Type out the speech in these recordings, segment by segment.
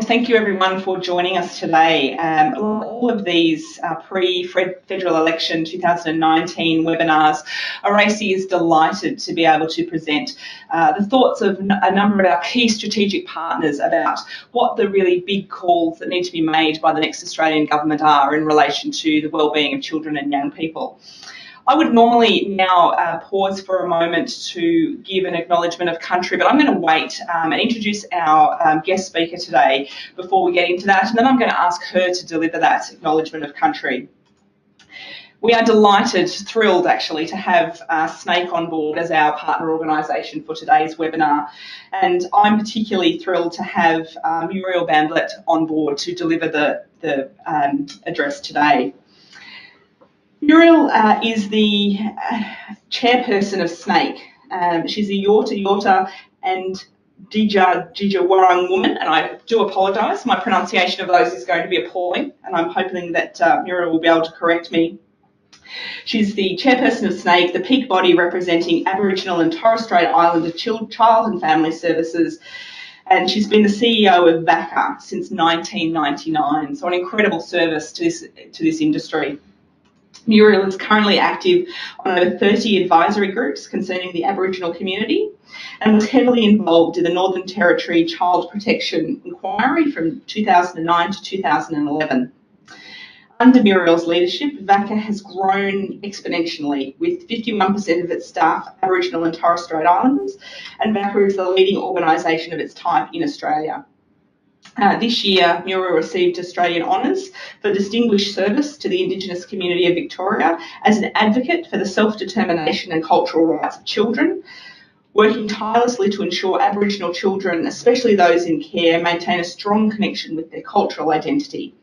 Thank you everyone for joining us today. All of these pre-federal election 2019 webinars, ACCO is delighted to be able to present the thoughts of a number of our key strategic partners about what the really big calls that need to be made by the next Australian government are in relation to the wellbeing of children and young people. I would normally now pause for a moment to give an acknowledgement of country, but I'm going to wait and introduce our guest speaker today before we get into that, and then I'm going to ask her to deliver that acknowledgement of country. We are delighted, thrilled actually, to have SNAICC on board as our partner organisation for today's webinar, and I'm particularly thrilled to have Muriel Bamblett on board to deliver the address today. Muriel is the chairperson of SNAICC. She's a Yorta and Dija Warang woman, and I do apologise. My pronunciation of those is going to be appalling, and I'm hoping that Muriel will be able to correct me. She's the chairperson of SNAICC, the peak body representing Aboriginal and Torres Strait Islander child and family services, and she's been the CEO of ACCO since 1999, so an incredible service to this industry. Muriel is currently active on over 30 advisory groups concerning the Aboriginal community and was heavily involved in the Northern Territory Child Protection Inquiry from 2009 to 2011. Under Muriel's leadership, ACCO has grown exponentially, with 51% of its staff Aboriginal and Torres Strait Islanders, and ACCO is the leading organisation of its type in Australia. This year, Muriel received Australian Honours for Distinguished Service to the Indigenous Community of Victoria as an advocate for the self-determination and cultural rights of children, working tirelessly to ensure Aboriginal children, especially those in care, maintain a strong connection with their cultural identity.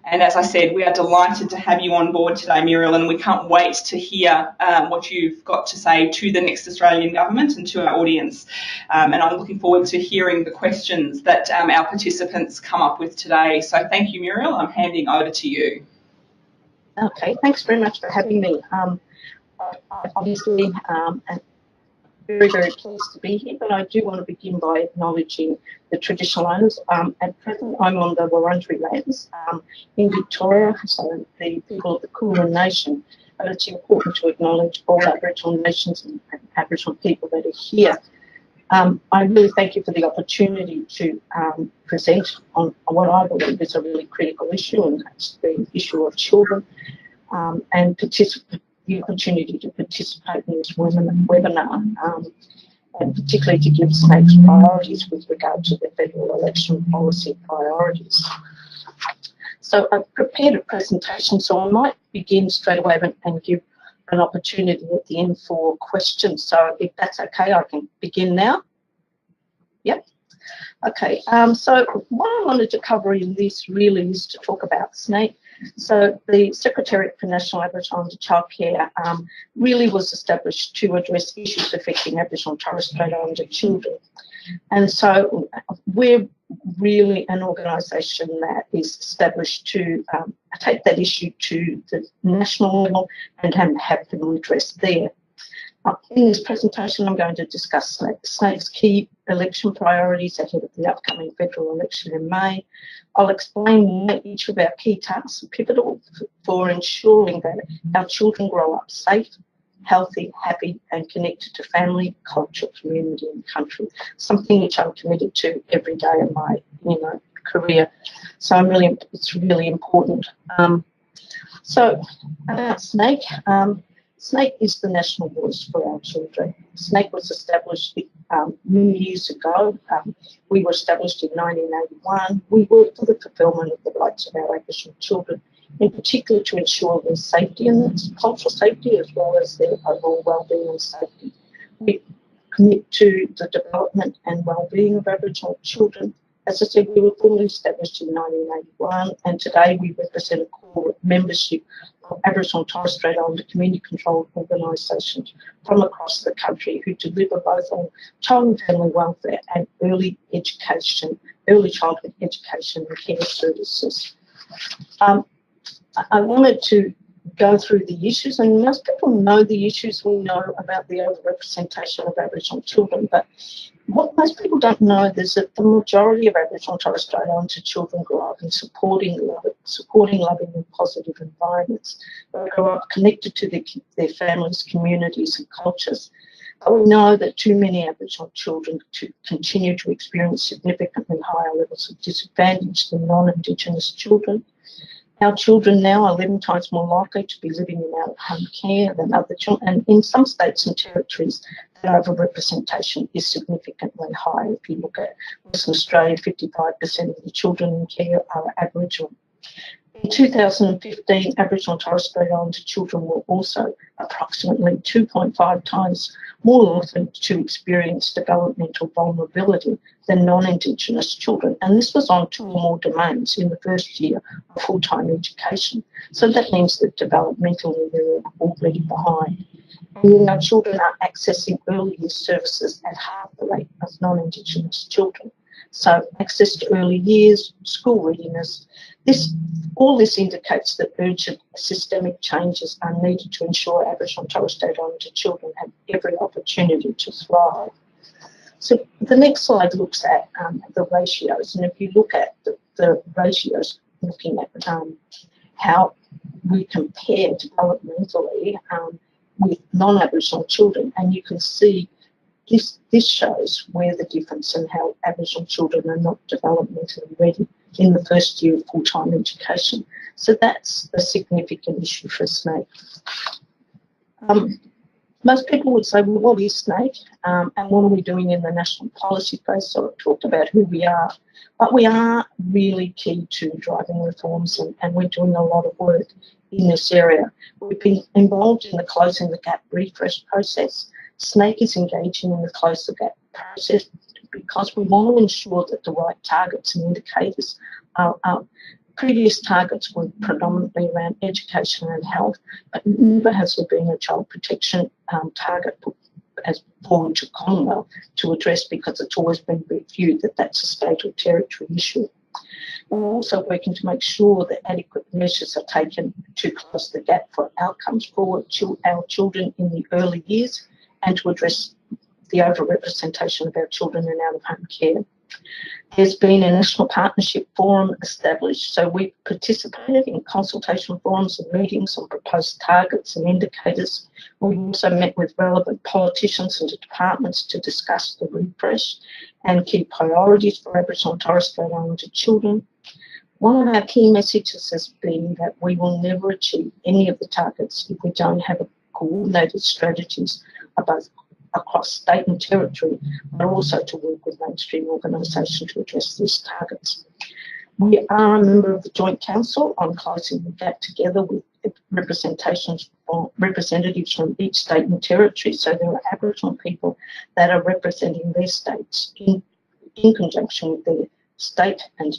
And as I said, we are delighted to have you on board today, Muriel, and we can't wait to hear what you've got to say to the next Australian government and to our audience. And I'm looking forward to hearing the questions that our participants come up with today. So thank you, Muriel. I'm handing over to you. Okay, thanks very much for having me. Obviously, very, very pleased to be here, but I do want to begin by acknowledging the traditional owners. At present, I'm on the Wurundjeri lands in Victoria, so the people of the Kulin Nation, but it's important to acknowledge all Aboriginal nations and Aboriginal people that are here. I really thank you for the opportunity to present on what I believe is a really critical issue, and that's the issue of children, and the opportunity to participate in this webinar, and particularly to give SNAICC's priorities with regard to the federal election policy priorities. So I've prepared a presentation, so I might begin straight away and give an opportunity at the end for questions. So if that's okay, I can begin now. Yep. Okay, so what I wanted to cover in this really is to talk about SNAICC. So the Secretariat for National Aboriginal and Childcare really was established to address issues affecting Aboriginal and Torres Strait Islander children. And so we're really an organisation that is established to take that issue to the national level and have them addressed there. In this presentation, I'm going to discuss SNAICC's key election priorities ahead of the upcoming federal election in May. I'll explain why each of our key tasks are pivotal for ensuring that our children grow up safe, healthy, happy and connected to family, culture, community and country, something which I'm committed to every day of my career. So it's really important. So about SNAICC. SNAICC is the national voice for our children. SNAICC was established many years ago. We were established in 1981. We work for the fulfilment of the rights of our Aboriginal children, in particular to ensure their safety and cultural safety as well as their overall wellbeing and safety. We commit to the development and wellbeing of Aboriginal children. As I said, we were formally established in 1981, and today we represent a core membership of Aboriginal and Torres Strait Islander community-controlled organisations from across the country who deliver both on child and family welfare and early childhood education and care services. I wanted to go through the issues, and most people know the issues. We know about the overrepresentation of Aboriginal children, but What most people don't know is that the majority of Aboriginal and Torres Strait Islander children grow up in supporting, loving and positive environments. They grow up connected to their families, communities and cultures. But we know that too many Aboriginal children continue to experience significantly higher levels of disadvantage than non-Indigenous children. Our children now are 11 times more likely to be living in out-of-home care than other children, and in some states and territories, that overrepresentation is significantly higher. If you look at Western Australia, 55% of the children in care are Aboriginal. In 2015, Aboriginal and Torres Strait Islander children were also approximately 2.5 times more likely to experience developmental vulnerability than non-Indigenous children. And this was on 2 or more domains in the first year of full-time education. So that means that developmentally they're already behind. And our children are accessing early years services at half the rate of non-Indigenous children. So access to early years, school readiness, all this indicates that urgent systemic changes are needed to ensure Aboriginal and Torres Strait Islander children have every opportunity to thrive. So the next slide looks at the ratios, and if you look at the ratios, looking at how we compare developmentally with non-Aboriginal children, and you can see this shows where the difference and how Aboriginal children are not developmentally ready in the first year of full-time education. So that's a significant issue for SNAICC. Most people would say, well, what is SNAICC and what are we doing in the national policy phase? So I've talked about who we are, but we are really key to driving reforms and we're doing a lot of work in this area. We've been involved in the Closing the Gap refresh process. SNAICC is engaging in the Close the Gap process because we want to ensure that the right targets and indicators are up. Previous targets were predominantly around education and health, but never has there been a child protection target as fallen to Commonwealth to address, because it's always been viewed that that's a state or territory issue. We're also working to make sure that adequate measures are taken to close the gap for outcomes for our children in the early years and to address the overrepresentation of our children in out-of-home care. There's been a national partnership forum established, so we've participated in consultation forums and meetings on proposed targets and indicators. We've also met with relevant politicians and departments to discuss the refresh and key priorities for Aboriginal and Torres Strait Islander children. One of our key messages has been that we will never achieve any of the targets if we don't have coordinated strategies both across state and territory, but also to work with mainstream organisations to address these targets. We are a member of the Joint Council on Closing the Gap, together with representatives from each state and territory. So there are Aboriginal people that are representing their states in conjunction with their state and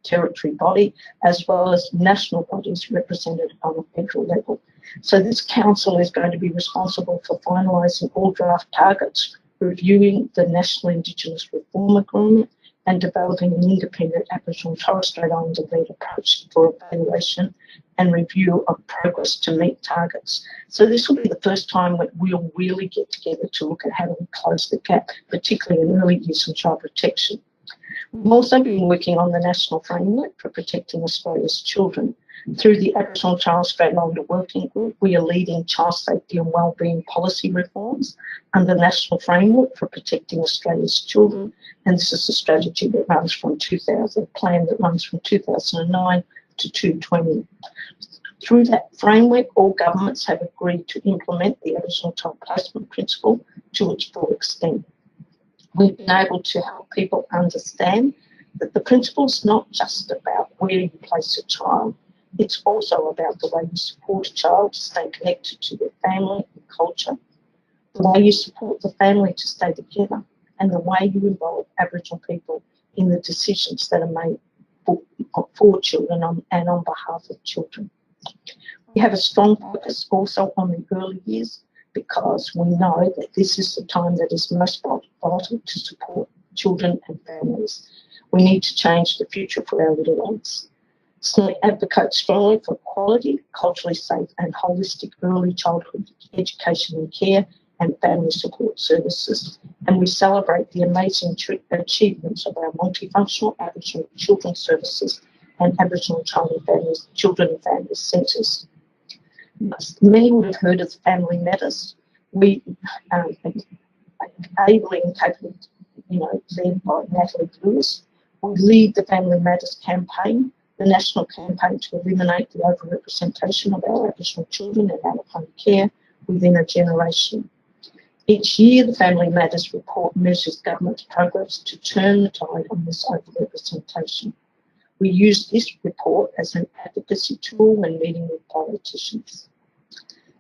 territory body, as well as national bodies represented on a federal level. So this council is going to be responsible for finalising all draft targets, reviewing the National Indigenous Reform Agreement and developing an independent Aboriginal and Torres Strait Islander-led approach for evaluation and review of progress to meet targets. So this will be the first time that we'll really get together to look at how we close the gap, particularly in early years and child protection. We've also been working on the National Framework for Protecting Australia's Children. Through the Aboriginal and Torres Strait Islander Working Group, we are leading child safety and wellbeing policy reforms under the National Framework for Protecting Australia's Children, and this is a strategy that runs from 2000, a plan that runs from 2009 to 2020. Through that framework, all governments have agreed to implement the Aboriginal Child Placement Principle to its full extent. We've been able to help people understand that the principle is not just about where you place a child, it's also about the way you support a child to stay connected to their family and culture, the way you support the family to stay together, and the way you involve Aboriginal people in the decisions that are made for children and on behalf of children. We have a strong focus also on the early years, because we know that this is the time that is most vital to support children and families. We need to change the future for our little ones. SNAICC advocates strongly for quality, culturally safe and holistic early childhood education and care, and family support services, and we celebrate the amazing achievements of our multifunctional Aboriginal children's services and Aboriginal children and families centres. Many would have heard of Family Matters. We ably and capable, led by Natalie Lewis. We lead the Family Matters campaign, the national campaign to eliminate the overrepresentation of our Aboriginal children in out-of-home care within a generation. Each year, the Family Matters report measures government's progress to turn the tide on this overrepresentation. We use this report as an advocacy tool when meeting with politicians.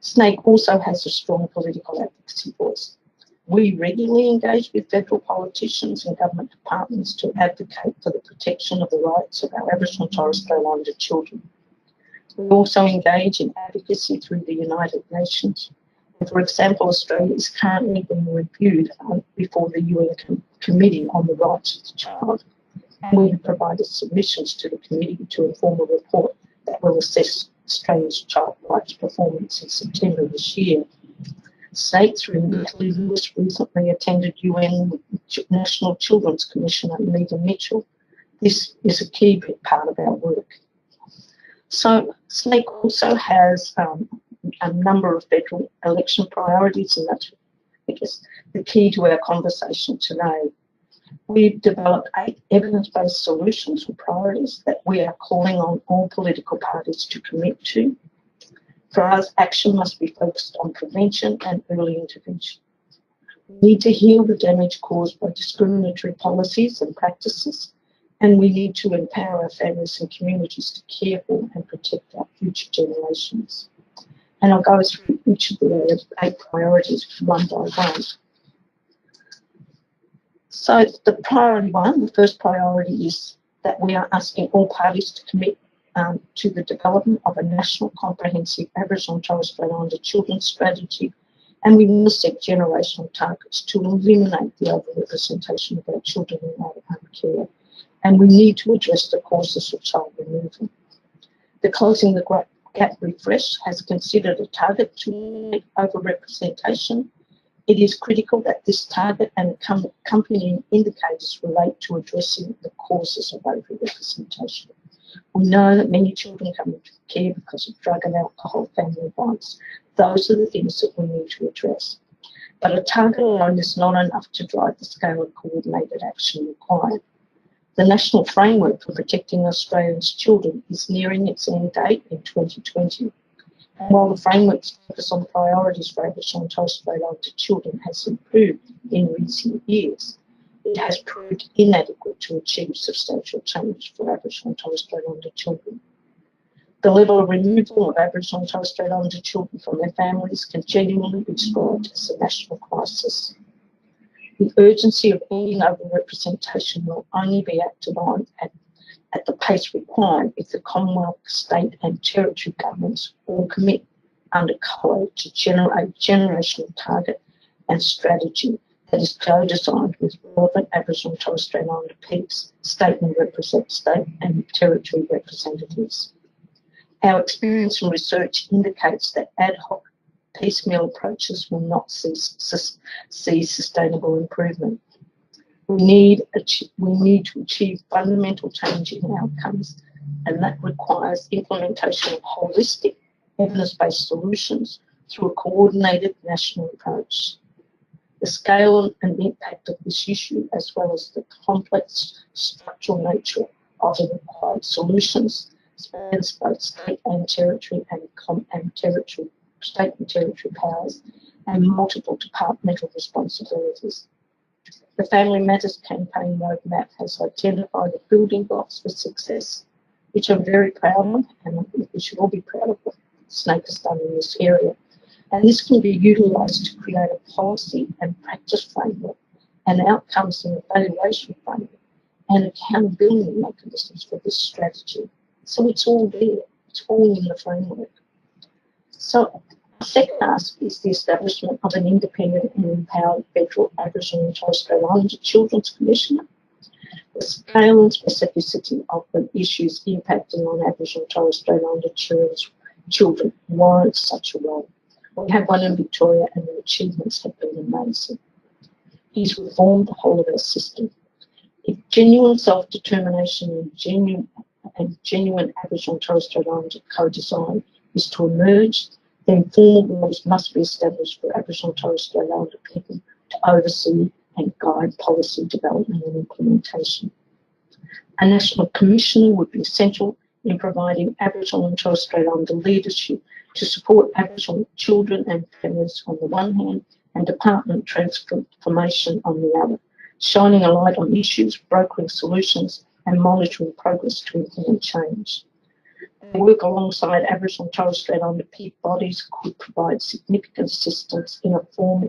SNAICC also has a strong political advocacy voice. We regularly engage with federal politicians and government departments to advocate for the protection of the rights of our Aboriginal and Torres Strait Islander children. We also engage in advocacy through the United Nations. For example, Australia is currently being reviewed before the UN Committee on the Rights of the Child, and we have provided submissions to the committee to inform a report that will assess Australia's child rights performance in September this year. SNAICC, through Natalie Lewis, recently attended UN National Children's Commissioner Megan Mitchell. This is a key part of our work. So SNAICC also has a number of federal election priorities, and that's, I guess, the key to our conversation today. We've developed 8 evidence-based solutions or priorities that we are calling on all political parties to commit to. For us, action must be focused on prevention and early intervention. We need to heal the damage caused by discriminatory policies and practices, and we need to empower our families and communities to care for and protect our future generations. And I'll go through each of the 8 priorities one by one. So the priority one, the first priority is that we are asking all parties to commit to the development of a national comprehensive Aboriginal and Torres Strait Islander children's strategy, and we must set generational targets to eliminate the overrepresentation of our children in out-of-home care, and we need to address the causes of child removal. The Closing the Gap Refresh has considered a target to eliminate overrepresentation. It is critical that this target and accompanying indicators relate to addressing the causes of overrepresentation. We know that many children come into care because of drug and alcohol family violence. Those are the things that we need to address. But a target alone is not enough to drive the scale of coordinated action required. The National Framework for Protecting Australians' Children is nearing its end date in 2020. And while the framework's focus on priorities for Aboriginal and Torres Strait Islander children has improved in recent years, it has proved inadequate to achieve substantial change for Aboriginal and Torres Strait Islander children. The level of removal of Aboriginal and Torres Strait Islander children from their families can genuinely be described as a national crisis. The urgency of ending overrepresentation will only be acted on at the pace required if the Commonwealth, state and territory governments all commit under colour to generate generational target and strategy that is co-designed with relevant Aboriginal and Torres Strait Islander peaks, state and territory representatives. Our experience and research indicates that ad hoc piecemeal approaches will not see sustainable improvement. We need to achieve fundamental change in outcomes, and that requires implementation of holistic, evidence-based solutions through a coordinated national approach. The scale and impact of this issue, as well as the complex structural nature of the required solutions, spans both state and territory state and territory powers and multiple departmental responsibilities. The Family Matters campaign roadmap has identified the building blocks for success, which I'm very proud of, and I think we should all be proud of what SNAICC has done in this area. And this can be utilised to create a policy and practice framework, and outcomes and evaluation framework, and accountability mechanisms for this strategy. So it's all there, it's all in the framework. So the second ask is the establishment of an independent and empowered federal Aboriginal and Torres Strait Islander Children's Commissioner. The scale and specificity of the issues impacting on Aboriginal and Torres Strait Islander children warrants such a role. We have one in Victoria and the achievements have been amazing. He's reformed the whole of our system. If genuine self-determination and genuine Aboriginal and Torres Strait Islander co-design is to emerge, then formal rules must be established for Aboriginal and Torres Strait Islander people to oversee and guide policy development and implementation. A National Commissioner would be essential in providing Aboriginal and Torres Strait Islander leadership to support Aboriginal children and families on the one hand and department transformation on the other, shining a light on issues, brokering solutions and monitoring progress to implement change. They work alongside Aboriginal and Torres Strait Islander peak bodies could provide significant assistance in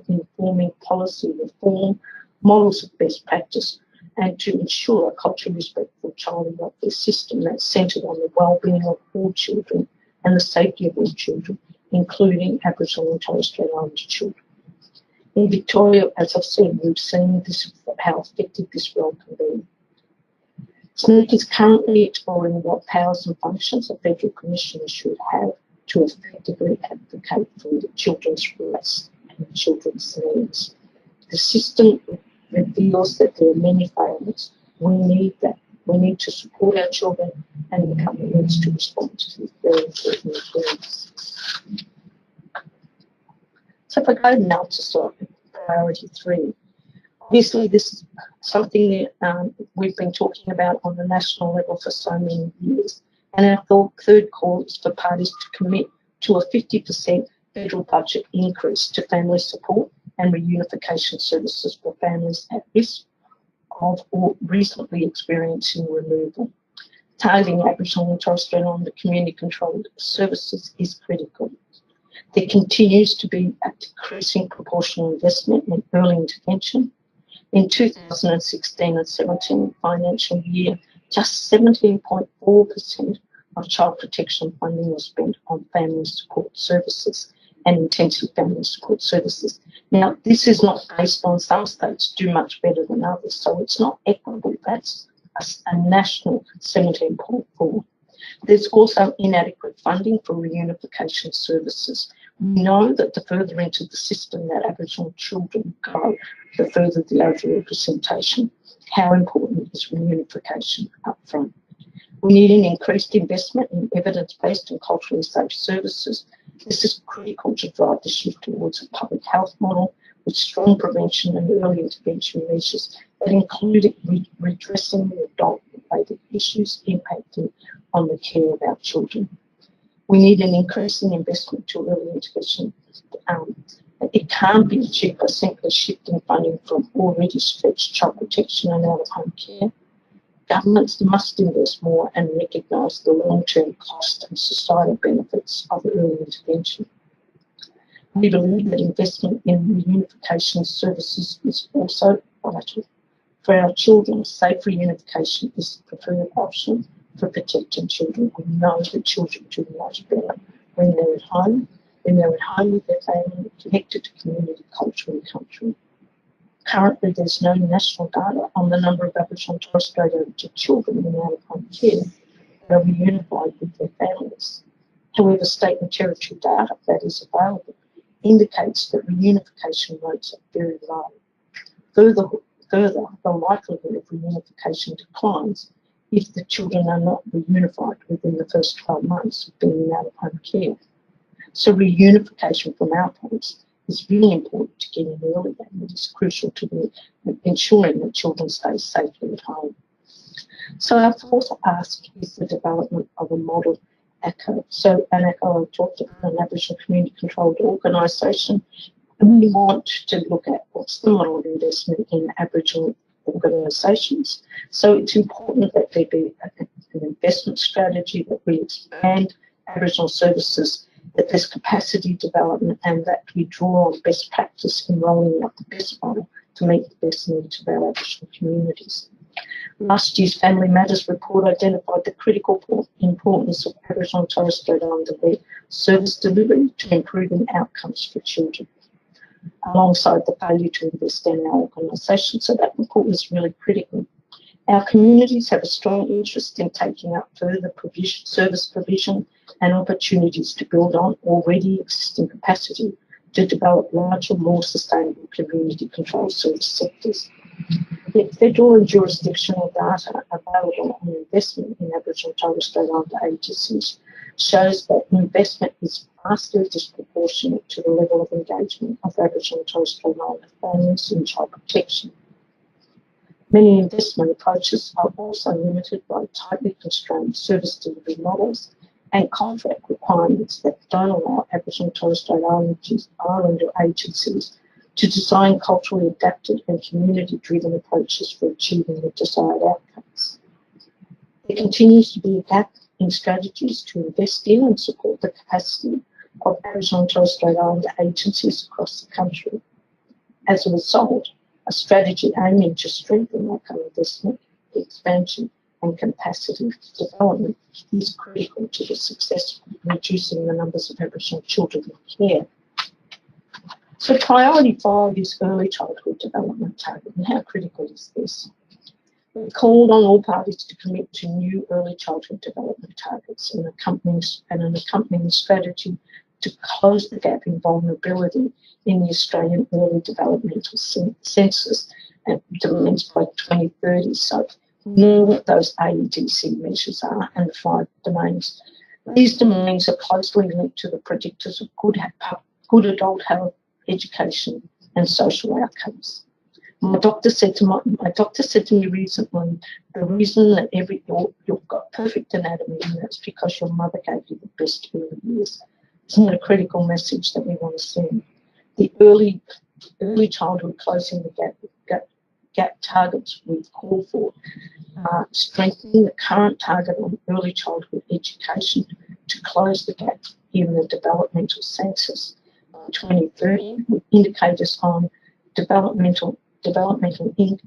informing policy reform, models of best practice, and to ensure a culturally respectful child and welfare system that's centred on the well-being of all children and the safety of all children, including Aboriginal and Torres Strait Islander children. In Victoria, as I've said, we've seen how effective this role can be. SNAICC is currently exploring what powers and functions a federal commissioner should have to effectively advocate for the children's rights and children's needs. The system reveals that there are many failings. We need that. We need to support our children, and the government needs to respond to these very important needs. So if I go now to priority 3, obviously this is something that we've been talking about on the national level for so many years, and our third call is for parties to commit to a 50% federal budget increase to family support and reunification services for families at risk of or recently experiencing removal. Targeting Aboriginal and Torres Strait Islander community-controlled services is critical. There continues to be a decreasing proportional investment in early intervention. In 2016 and 17 financial year, just 17.4% of child protection funding was spent on family support services and intensive family support services. Now, this is not based on some states do much better than others, so it's not equitable. That's a national 17.4. There's also inadequate funding for reunification services. We know that the further into the system that Aboriginal children go, the further the overrepresentation. How important is reunification up front? We need an increased investment in evidence-based and culturally safe services. This is critical to drive the shift towards a public health model with strong prevention and early intervention measures that include redressing the adult-related issues impacting on the care of our children. We need an increase in investment to early intervention. It can't be achieved by simply shifting funding from already stretched child protection and out-of-home care. Governments must invest more and recognise the long-term cost and societal benefits of early intervention. We believe that investment in reunification services is also vital. For our children, safe reunification is the preferred option for protecting children. We know that children do much better when they're at home with their family, connected to community, culture and country. Currently, there's no national data on the number of Aboriginal and Torres Strait Islander children in out-of-home care that are reunified with their families. However, state and territory data that is available indicates that reunification rates are very low. Further, the likelihood of reunification declines if the children are not reunified within the first 12 months of being in out-of-home care. So reunification from our points is really important to get in early, and it is crucial to ensuring that children stay safely at home. So our fourth ask is the development of a model ACCO. So an ACCO, I talked about an Aboriginal community controlled organisation, and we want to look at what's the model of investment in Aboriginal organisations. So it's important that there be an investment strategy, that we expand Aboriginal services, that there's capacity development, and that we draw on best practice in rolling out the best model to meet the best needs of our Aboriginal communities. Last year's Family Matters report identified the critical importance of Aboriginal and Torres Strait Islander service delivery to improving outcomes for children, alongside the failure to invest in our organisation. So that report was really critical. Our communities have a strong interest in taking up further service provision and opportunities to build on already existing capacity to develop larger, more sustainable community control service sectors. Yet federal and jurisdictional data available on investment in Aboriginal and Torres Strait Islander agencies shows that investment is vastly disproportionate to the level of engagement of Aboriginal and Torres Strait Islander families in child protection. Many investment approaches are also limited by tightly constrained service delivery models and contract requirements that don't allow Aboriginal and Torres Strait Islander agencies to design culturally adapted and community-driven approaches for achieving the desired outcomes. There continues to be a gap in strategies to invest in and support the capacity of Aboriginal and Torres Strait Islander agencies across the country. As a result, a strategy aiming to strengthen local investment, expansion and capacity development is critical to the success of reducing the numbers of Aboriginal children in care. So priority 5 is early childhood development target. And how critical is this? We called on all parties to commit to new early childhood development targets and an accompanying strategy to close the gap in vulnerability in the Australian early developmental census and demands by 2030. So we know what those AEDC measures are and the 5 domains. These domains are closely linked to the predictors of good adult health, education and social outcomes. My doctor said to me recently, the reason that you've got perfect anatomy, and that's because your mother gave you the best early years. Isn't it a critical message that we want to send? The early childhood closing the gap targets we've called for, strengthening the current target on early childhood education to close the gap in the developmental census. 2030 with indicators on developmental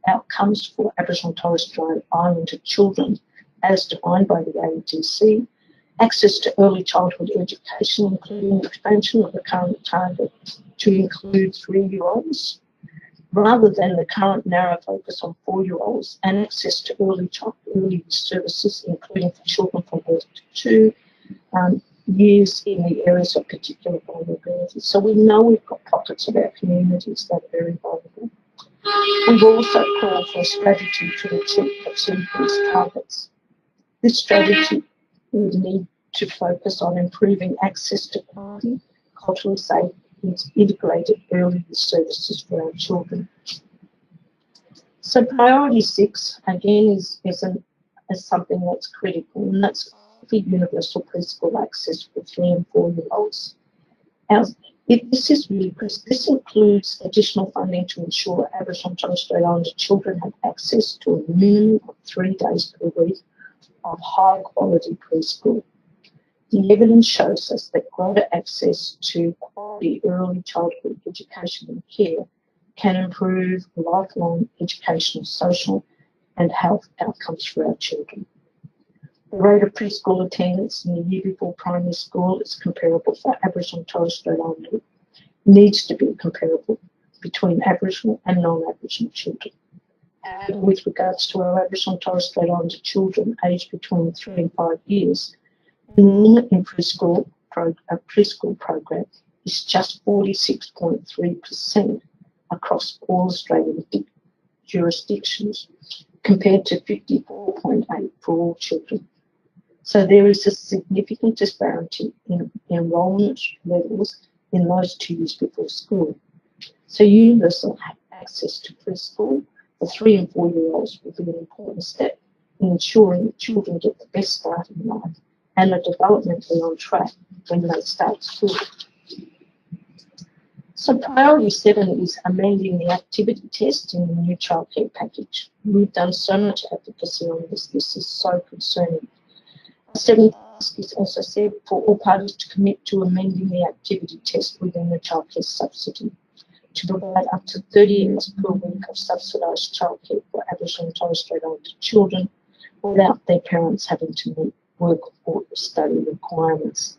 outcomes for Aboriginal and Torres Strait Islander children as defined by the AEDC, access to early childhood education, including expansion of the current target to include 3-year-olds, rather than the current narrow focus on 4-year-olds, and access to early services, including for children from 0 to 2 years in the areas of particular vulnerability. So we know we've got pockets of our communities that are very vulnerable. We've also called for a strategy to achieve these targets. This strategy would need to focus on improving access to quality, culturally safe, integrated early services for our children. So priority 6, again, is something that's critical, and that's for universal preschool access for 3 and 4-year-olds. This includes additional funding to ensure Aboriginal and Torres Strait Islander children have access to a minimum of 3 days per week of high quality preschool. The evidence shows us that greater access to quality early childhood education and care can improve lifelong educational, social and health outcomes for our children. The rate of preschool attendance in the year before primary school is comparable for Aboriginal and Torres Strait Islander. Needs to be comparable between Aboriginal and non-Aboriginal children. And with regards to our Aboriginal and Torres Strait Islander children aged between 3 and 5 years, the enrollment in preschool program is just 46.3% across all Australian jurisdictions, compared to 54.8% for all children. So there is a significant disparity in enrolment levels in those 2 years before school. So universal access to preschool for 3 and 4-year-olds will be an important step in ensuring that children get the best start in life and are developmentally on track when they start school. So priority 7 is amending the activity test in the new childcare package. We've done so much advocacy on this. This is so concerning. 7th task is also said for all parties to commit to amending the activity test within the childcare subsidy to provide up to 30 hours per week of subsidised childcare for Aboriginal and Torres Strait Islander children without their parents having to meet work or study requirements.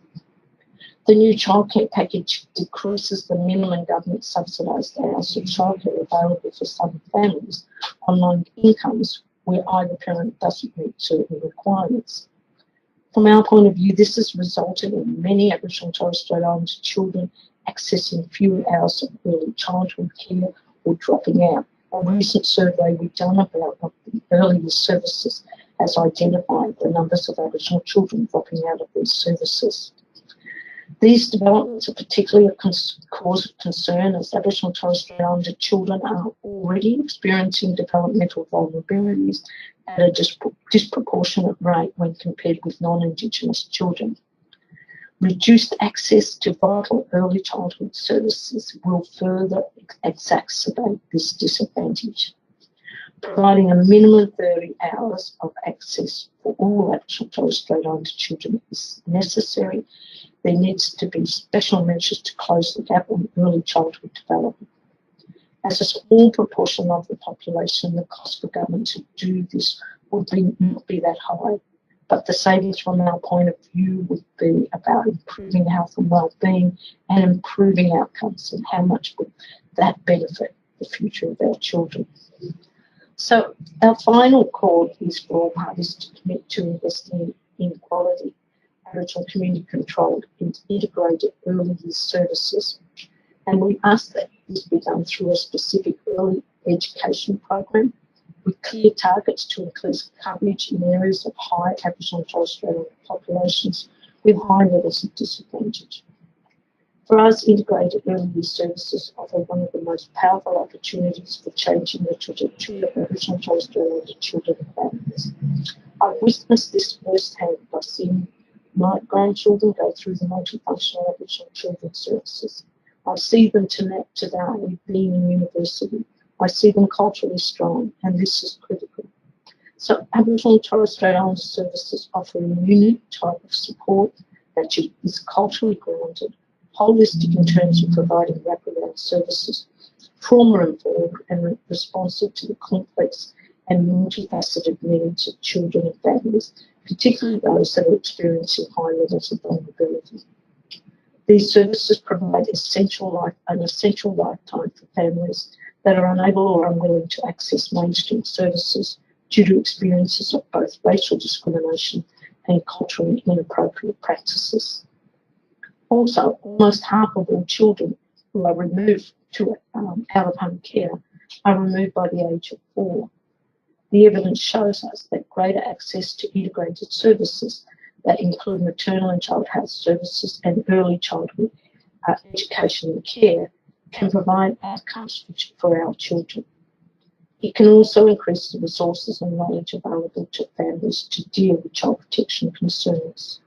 The new childcare package decreases the minimum government subsidised hours of childcare available for some families on low incomes where either parent doesn't meet certain requirements. From our point of view, this has resulted in many Aboriginal and Torres Strait Islander children accessing fewer hours of early childhood care or dropping out. A recent survey we've done about the early years services has identified the numbers of Aboriginal children dropping out of these services. These developments are particularly a cause of concern as Aboriginal and Torres Strait Islander children are already experiencing developmental vulnerabilities at a disproportionate rate when compared with non-Indigenous children. Reduced access to vital early childhood services will further exacerbate this disadvantage. Providing a minimum of 30 hours of access for all Aboriginal and Torres Strait Islander children is necessary. There needs to be special measures to close the gap on early childhood development. As a small proportion of the population, the cost for government to do this would not be that high, but the savings from our point of view would be about improving health and well-being and improving outcomes, and how much would that benefit the future of our children. So our final call is for all parties to commit to investing in quality Aboriginal community-controlled and integrated early years services, and we ask that this be done through a specific early education program with clear targets to increase coverage in areas of high Aboriginal and Torres Strait Islander populations with high levels of disadvantage. For us, integrated early years services offer one of the most powerful opportunities for changing the trajectory of Aboriginal and Torres Strait Islander children and families. I've witnessed this firsthand by seeing my grandchildren go through the multifunctional Aboriginal children's services. I see them today being in university. I see them culturally strong, and this is critical. So Aboriginal and Torres Strait Islander services offer a unique type of support that is culturally grounded, holistic in terms of providing wraparound services, trauma-informed and responsive to the complex and multifaceted needs of children and families, particularly those that are experiencing high levels of vulnerability. These services provide an essential lifetime for families that are unable or unwilling to access mainstream services due to experiences of both racial discrimination and culturally inappropriate practices. Also, almost half of all children who are removed to out-of-home care are removed by the age of 4. The evidence shows us that greater access to integrated services that include maternal and child health services and early childhood education and care can provide outcomes for our children. It can also increase the resources and knowledge available to families to deal with child protection concerns.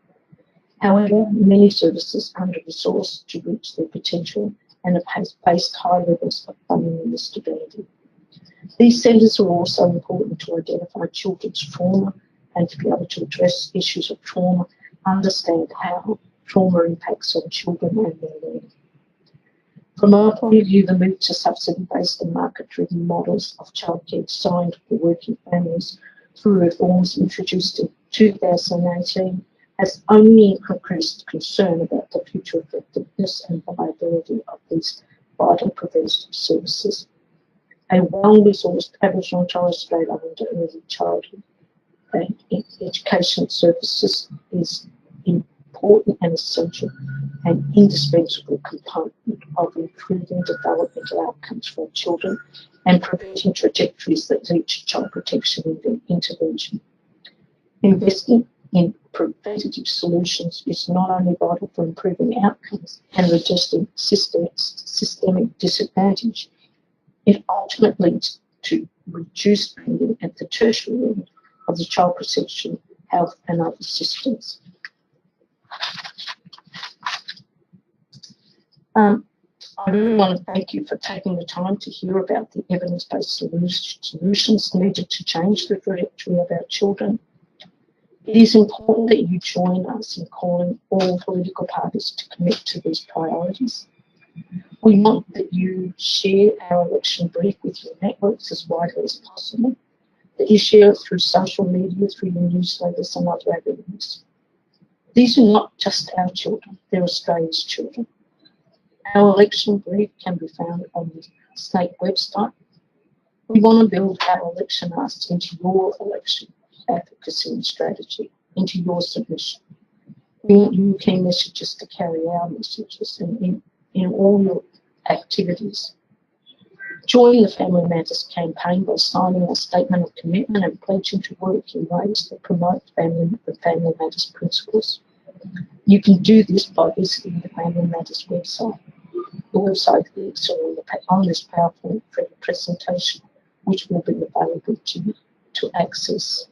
However, many services are under-resourced to reach their potential and have faced high levels of funding instability. These centres are also important to identify children's trauma and to be able to address issues of trauma, understand how trauma impacts on children and their learning. From our point of view, the move to subsidy-based and market-driven models of childcare designed for working families through reforms introduced in 2018 has only increased concern about the future effectiveness and viability of these vital preventative services. A well-resourced Aboriginal and Torres Strait Islander early childhood and education services is important and essential and indispensable component of improving developmental outcomes for children and preventing trajectories that lead to child protection intervention. Investing in preventative solutions is not only vital for improving outcomes and reducing systemic disadvantage, it ultimately leads to reduced spending at the tertiary end of the child protection, health and other systems. I really want to thank you for taking the time to hear about the evidence-based solutions needed to change the trajectory of our children. It is important that you join us in calling all political parties to commit to these priorities. We want that you share our election brief with your networks as widely as possible, that you share it through social media, through your newsletters and other avenues. These are not just our children, they're Australia's children. Our election brief can be found on the SNAICC website. We want to build our election ask into your election advocacy and strategy, into your submission. We want your key messages to carry our messages, and in all your activities. Join the Family Matters campaign by signing a statement of commitment and pledging to work in ways that promote the Family Matters principles. You can do this by visiting the Family Matters website. The website links are on this PowerPoint presentation, which will be available to you to access.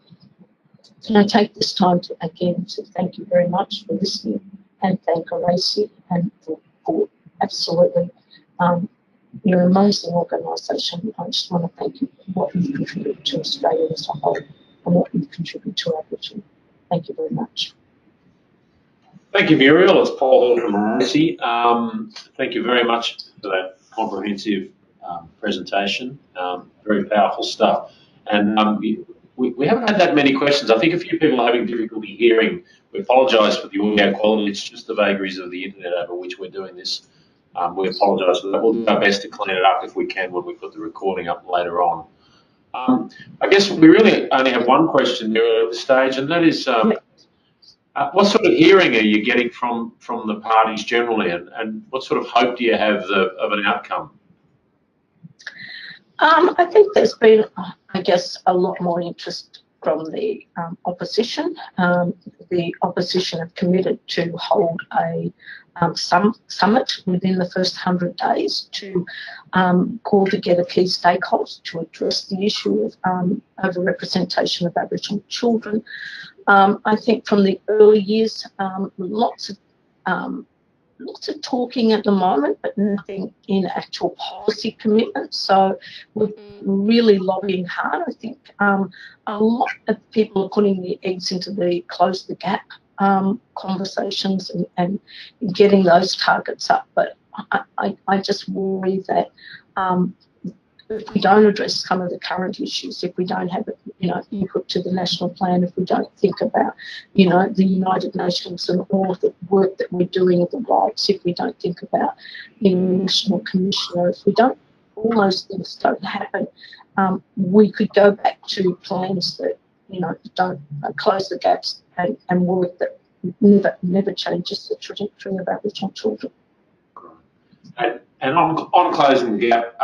Can I take this time to again to thank you very much for listening and thank ACCO and for absolutely you're an amazing organisation. I just want to thank you for what you've contributed to Australia as a whole and what you've contributed to Aboriginal. Thank you very much. Thank you, Muriel. It's Paul from ACCO. Thank you very much for that comprehensive presentation. Very powerful stuff. And we haven't had that many questions. I think a few people are having difficulty hearing. We apologise for the audio quality. It's just the vagaries of the internet over which we're doing this. We apologise for that. We'll do our best to clean it up if we can when we put the recording up later on. I guess we really only have one question here at this stage, and that is what sort of hearing are you getting from the parties generally, and what sort of hope do you have of an outcome? I think there's been, I guess, a lot more interest from the opposition. The opposition have committed to hold a summit within the first 100 days to call together key stakeholders to address the issue of over-representation of Aboriginal children. I think from the early years, lots of talking at the moment, but nothing in actual policy commitment. So we're really lobbying hard. I think a lot of people are putting their eggs into the close the gap conversations and getting those targets up. But I just worry that if we don't address some of the current issues, if we don't have input to the national plan, if we don't think about the United Nations and all of the work that we're doing at the rights, if we don't think about the national commissioner, if we don't, all those things don't happen, we could go back to plans that don't close the gaps and work that never changes the trajectory of Aboriginal children. And on closing the gap,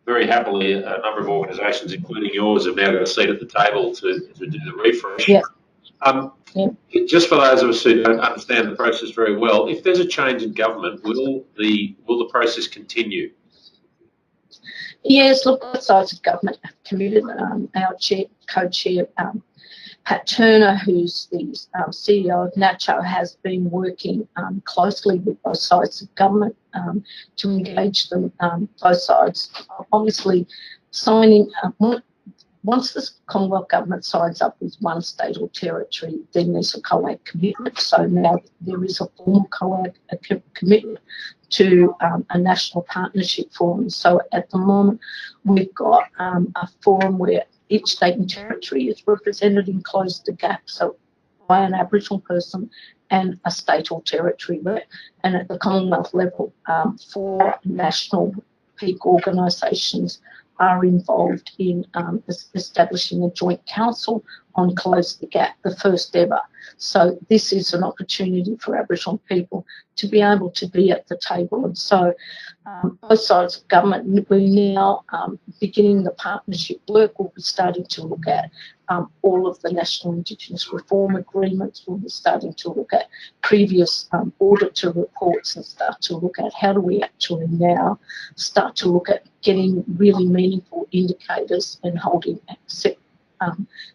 very happily, a number of organisations, including yours, have now got a seat at the table to do the refresh. Yeah. Just for those of us who don't understand the process very well, if there's a change in government, will the process continue? Yes, look, both sides of government have committed. Our co-chair, Pat Turner, who's the CEO of NACCO, has been working closely with both sides of government to engage them, both sides. Obviously, signing, once the Commonwealth Government signs up with one state or territory, then there's a COAG commitment. So now there is a formal COAG commitment to a national partnership forum. So at the moment, we've got a forum where each state and territory is represented in Close the Gap, so by an Aboriginal person and a state or territory rep. And at the Commonwealth level, 4 national peak organisations are involved in establishing a joint council on Close the Gap, the first ever. So this is an opportunity for Aboriginal people to be able to be at the table. And so both sides of government, we're now beginning the partnership work. We'll be starting to look at all of the national Indigenous reform agreements. We'll be starting to look at previous auditor reports and start to look at how do we actually now start to look at getting really meaningful indicators and holding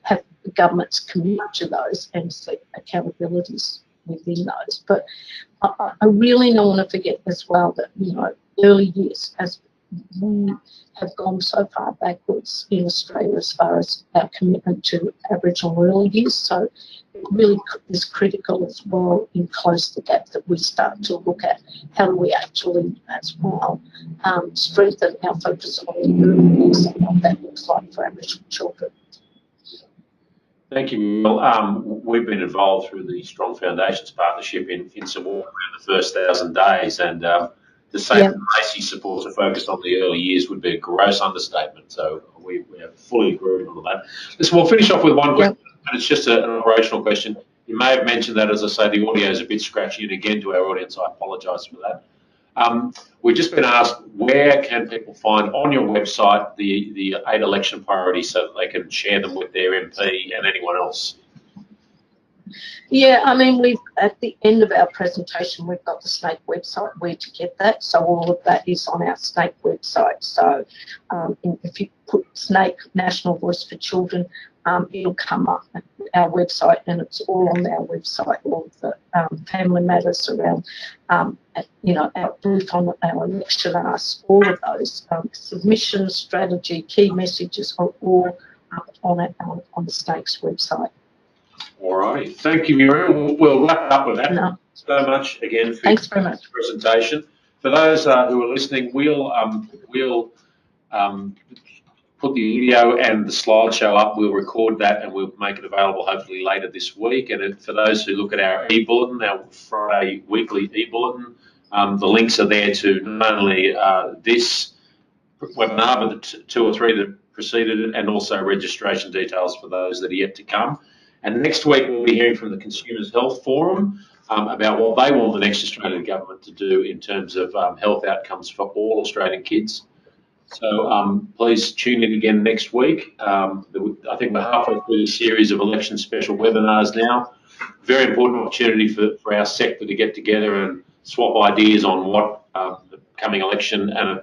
have the governments commit to those and set accountabilities within those. But I really don't want to forget as well that, early years, as we have gone so far backwards in Australia as far as our commitment to Aboriginal early years. So it really is critical as well in Close the Gap that we start to look at how do we actually as well strengthen our focus on the early years and what that looks like for Aboriginal children. Thank you, Muriel. We've been involved through the Strong Foundations Partnership in some work around the first 1,000 days, and to say that ACCO supports are focused on the early years would be a gross understatement. So we have fully agreed on that. Listen, we'll finish off with one question, and it's just an operational question. You may have mentioned that, as I say, the audio is a bit scratchy, and again, to our audience, I apologise for that. We've just been asked, where can people find on your website the 8 election priorities so that they can share them with their MP and anyone else? Yeah, I mean, we've at the end of our presentation, we've got the SNAICC website where to get that. So all of that is on our SNAICC website. So if you put SNAICC National Voice for Children, it'll come up at our website, and it's all on our website. All of the family matters around, you know, our brief on our election asks, all of those submissions, strategy, key messages are all up on the SNAICC's website. All right. Thank you, Muriel. We'll wrap up with that. No. So much again for Thanks very much. presentation. For those who are listening, we'll put the video and the slideshow up. We'll record that and we'll make it available hopefully later this week. And for those who look at our e-bulletin, our Friday weekly e-bulletin, the links are there to not only this webinar, but the 2 or 3 that preceded it, and also registration details for those that are yet to come. And next week we'll be hearing from the Consumers Health Forum about what they want the next Australian government to do in terms of health outcomes for all Australian kids. So please tune in again next week. I think we're halfway through the series of election special webinars now. Very important opportunity for our sector to get together and swap ideas on what the coming election and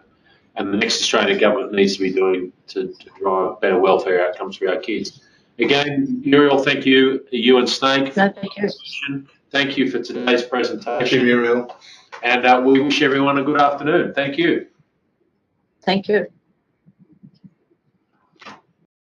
the next Australian government needs to be doing to drive better welfare outcomes for our kids. Again, Muriel, thank you. You and SNAICC. No, thank you. Thank you for today's presentation. Thank you, Muriel. And we wish everyone a good afternoon. Thank you. Thank you.